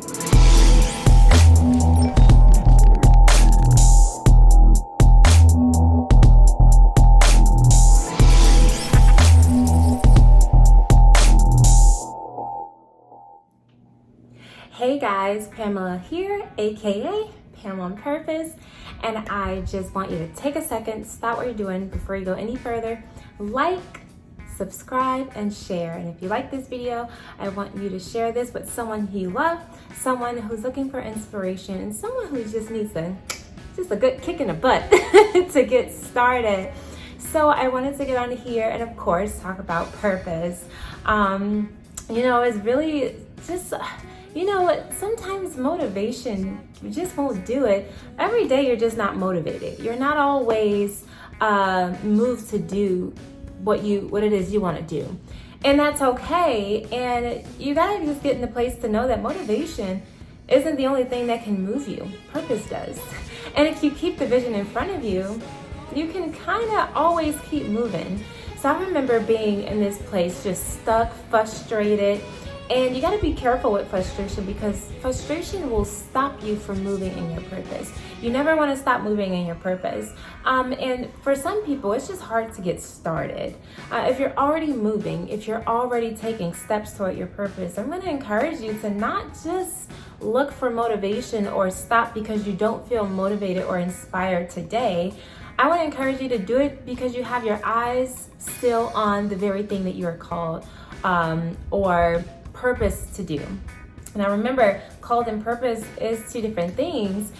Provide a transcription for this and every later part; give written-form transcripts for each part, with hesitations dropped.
Hey guys, Pamela here, aka Pam on Purpose, and I just want you to take a second, stop what you're doing before you go any further, like, subscribe, and share. And if you like this video, I want you to share this with someone you love, someone who's looking for inspiration, and someone who just needs just a good kick in the butt to get started. So I wanted to get on here and of course talk about purpose. It's really just, sometimes motivation just won't do it. Every day you're just not motivated. You're not always moved to do what it is you want to do. And that's okay. And you gotta just get in the place to know that motivation isn't the only thing that can move you. Purpose does. And if you keep the vision in front of you, you can kind of always keep moving. So I remember being in this place just stuck, frustrated. And you got to be careful with frustration because frustration will stop you from moving in your purpose. You never want to stop moving in your purpose. And for some people, it's just hard to get started. If you're already moving, if you're already taking steps toward your purpose, I'm going to encourage you to not just look for motivation or stop because you don't feel motivated or inspired today. I want to encourage you to do it because you have your eyes still on the very thing that you are called or purpose to do. And I remember called and purpose is two different things.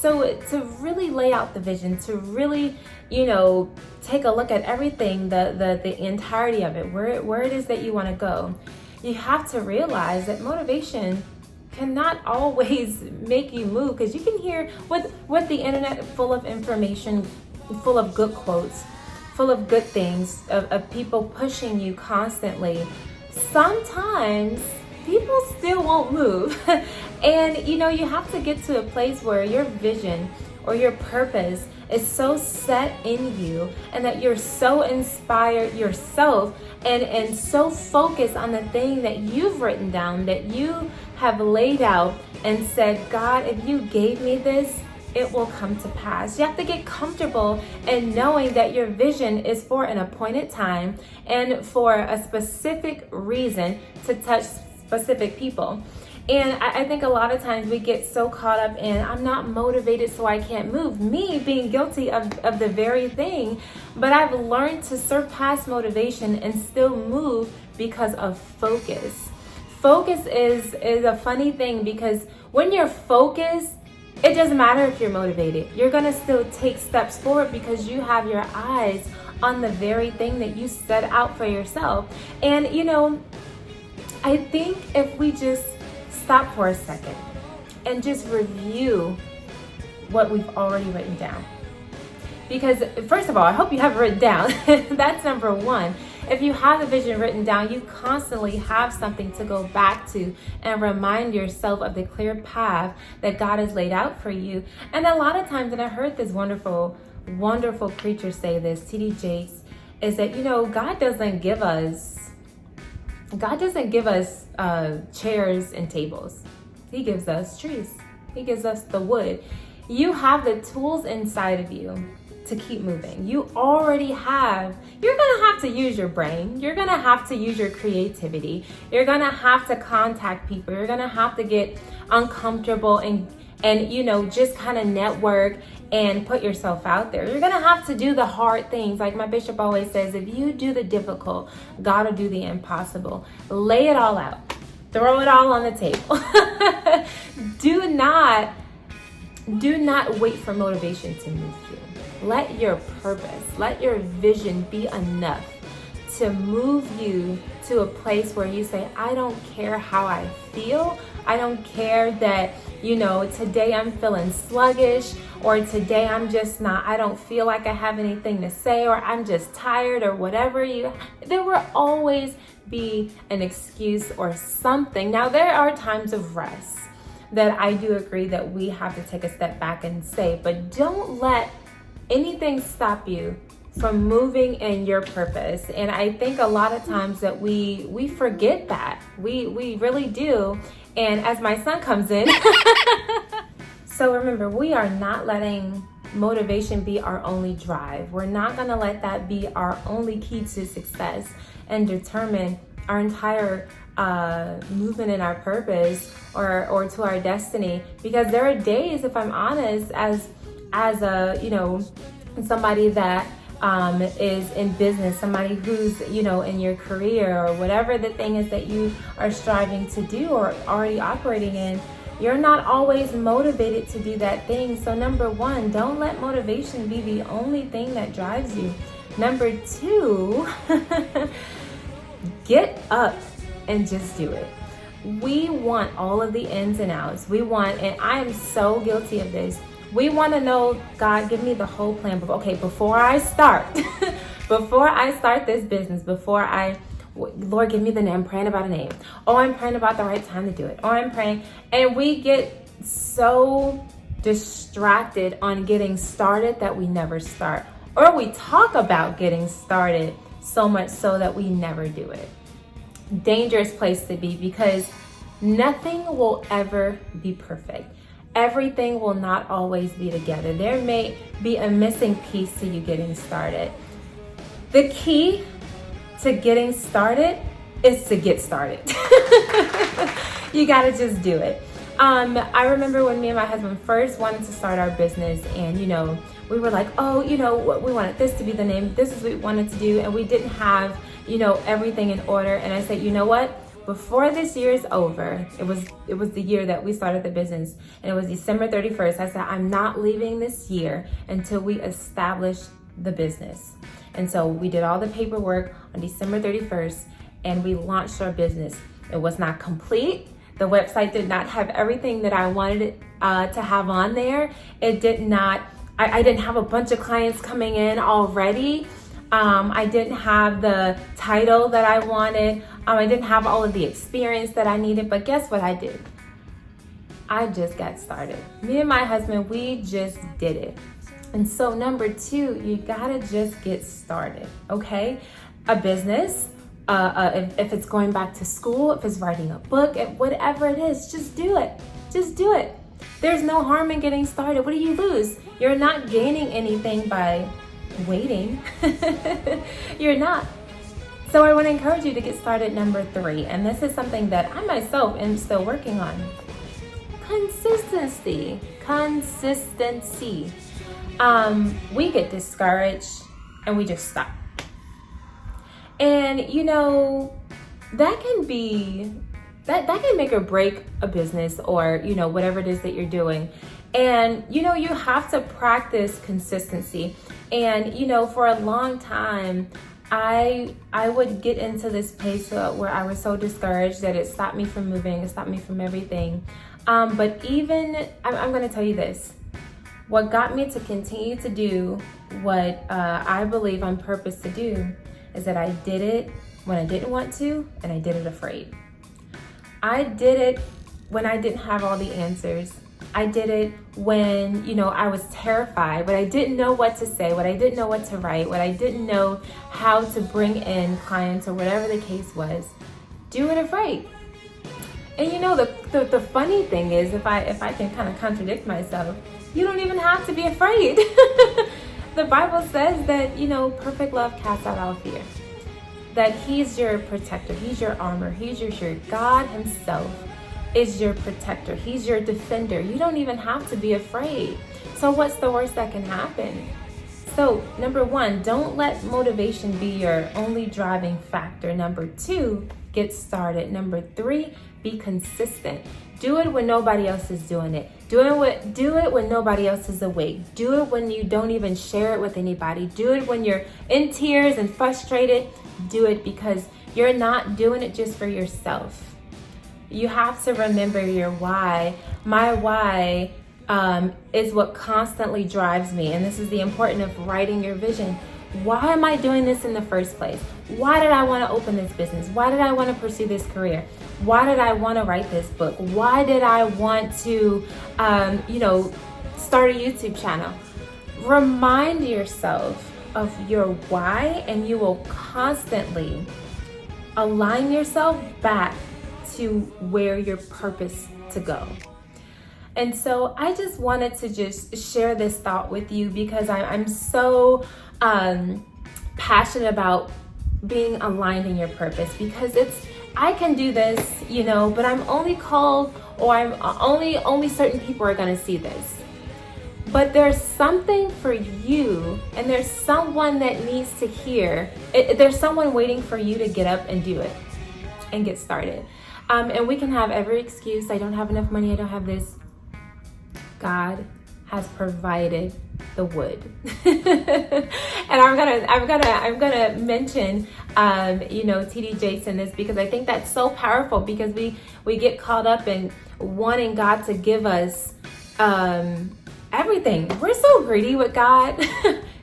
So to really lay out the vision, to really, take a look at everything, the entirety of it, where it is that you want to go, you have to realize that motivation cannot always make you move, because you can hear with the internet full of information, full of good quotes, full of good things, of people pushing you constantly. Sometimes people still won't move. And you have to get to a place where your vision or your purpose is so set in you and that you're so inspired yourself and so focused on the thing that you've written down, that you have laid out and said, God, if you gave me this, it will come to pass. You have to get comfortable in knowing that your vision is for an appointed time and for a specific reason to touch specific people. And I think a lot of times we get so caught up in, I'm not motivated so I can't move. Me being guilty of the very thing, but I've learned to surpass motivation and still move because of focus. Focus is a funny thing because when you're focused, it doesn't matter if you're motivated. You're gonna still take steps forward because you have your eyes on the very thing that you set out for yourself. And I think if we just stop for a second and just review what we've already written down. Because first of all, I hope you have it written down. That's number one. If you have the vision written down, you constantly have something to go back to and remind yourself of the clear path that God has laid out for you. And a lot of times, and I heard this wonderful, wonderful preacher say this, T.D. Jakes, is that, God doesn't give us chairs and tables. He gives us trees. He gives us the wood. You have the tools inside of you to keep moving. You're gonna have to use your brain. You're gonna have to use your creativity. You're gonna have to contact people. You're gonna have to get uncomfortable and just kind of network and put yourself out there. You're gonna have to do the hard things. Like my bishop always says, if you do the difficult, God will do the impossible. Lay it all out. Throw it all on the table. Do not wait for motivation to move you. Let your purpose, let your vision be enough to move you to a place where you say, I don't care how I feel. I don't care that, today I'm feeling sluggish, or today I don't feel like I have anything to say, or I'm just tired, or whatever. There will always be an excuse or something. Now, there are times of rest that I do agree that we have to take a step back and say, but don't let anything stop you from moving in your purpose. And I think a lot of times that we forget that. We really do. And as my son comes in, so remember, we are not letting motivation be our only drive. We're not going to let that be our only key to success and determine our entire movement in our purpose or to our destiny. Because there are days, if I'm honest, as a, you know, somebody that is in business, somebody who's, you know, in your career or whatever the thing is that you are striving to do or already operating in, you're not always motivated to do that thing. So number one, don't let motivation be the only thing that drives you. Number two, get up and just do it. We want all of the ins and outs. We want, and I am so guilty of this, we want to know, God, give me the whole plan. Okay, before I start, before I start this business, Lord, give me the name. I'm praying about a name. Oh, I'm praying about the right time to do it. Oh, I'm praying. And we get so distracted on getting started that we never start. Or we talk about getting started so much so that we never do it. Dangerous place to be, because nothing will ever be perfect. Everything will not always be together. There may be a missing piece to you getting started. The key to getting started is to get started. You gotta just do it. I remember when me and my husband first wanted to start our business, and you know, we were like, oh, you know, we wanted this to be the name, this is what we wanted to do, and we didn't have, you know, everything in order. And I said, you know what? Before this year is over, it was the year that we started the business, and it was December 31st. I said, I'm not leaving this year until we establish the business. And so we did all the paperwork on December 31st, and we launched our business. It was not complete. The website did not have everything that I wanted it to have on there. It did not, I didn't have a bunch of clients coming in already. I didn't have the title that I wanted. I didn't have all of the experience that I needed, but guess what I did? I just got started. Me and my husband, we just did it. And so number two, you gotta just get started, okay? A business, if it's going back to school, if it's writing a book, whatever it is, just do it. Just do it. There's no harm in getting started. What do you lose? You're not gaining anything by waiting. You're not. So I want to encourage you to get started. Number three, and this is something that I myself am still working on. Consistency. We get discouraged and we just stop. And you know, that can make or break a business, or you know, whatever it is that you're doing. And you know, you have to practice consistency. And you know, for a long time, I would get into this place where I was so discouraged that it stopped me from moving, it stopped me from everything. But even, I'm going to tell you this, what got me to continue to do what I believe on purpose to do is that I did it when I didn't want to, and I did it afraid. I did it when I didn't have all the answers. I did it when, you know, I was terrified, when I didn't know what to say, when I didn't know what to write, when I didn't know how to bring in clients or whatever the case was. Do it afraid. And you know, the funny thing is, if I can kind of contradict myself, you don't even have to be afraid. The Bible says that, you know, perfect love casts out all fear. That He's your protector, He's your armor, He's your shield. God Himself is your protector. He's your defender. You don't even have to be afraid. So what's the worst that can happen? So number one, don't let motivation be your only driving factor. Number two, get started. Number three, be consistent. Do it when nobody else is doing it. Do it when nobody else is awake. Do it when you don't even share it with anybody. Do it when you're in tears and frustrated. Do it because you're not doing it just for yourself. You have to remember your why. My why is what constantly drives me. And this is the importance of writing your vision. Why am I doing this in the first place? Why did I want to open this business? Why did I want to pursue this career? Why did I want to write this book? Why did I want to, start a YouTube channel? Remind yourself of your why, and you will constantly align yourself back to where your purpose to go. And so I just wanted to just share this thought with you because I'm so passionate about being aligned in your purpose, because I can do this, but I'm only called, or I'm only certain people are going to see this. But there's something for you, and there's someone that needs to hear. There's someone waiting for you to get up and do it and get started. And we can have every excuse. I don't have enough money. I don't have this. God has provided the wood. And I'm gonna mention TD Jakes in this, because I think that's so powerful, because we get caught up in wanting God to give us everything. We're so greedy with God.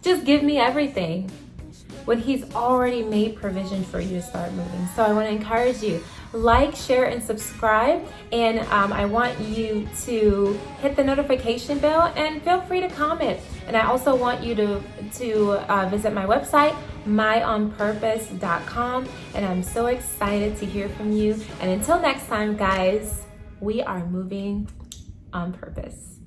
Just give me everything, when He's already made provision for you to start moving. So I want to encourage you, like, share, and subscribe. And I want you to hit the notification bell, and feel free to comment. And I also want you to visit my website, myonpurpose.com. And I'm so excited to hear from you. And until next time, guys, we are moving on purpose.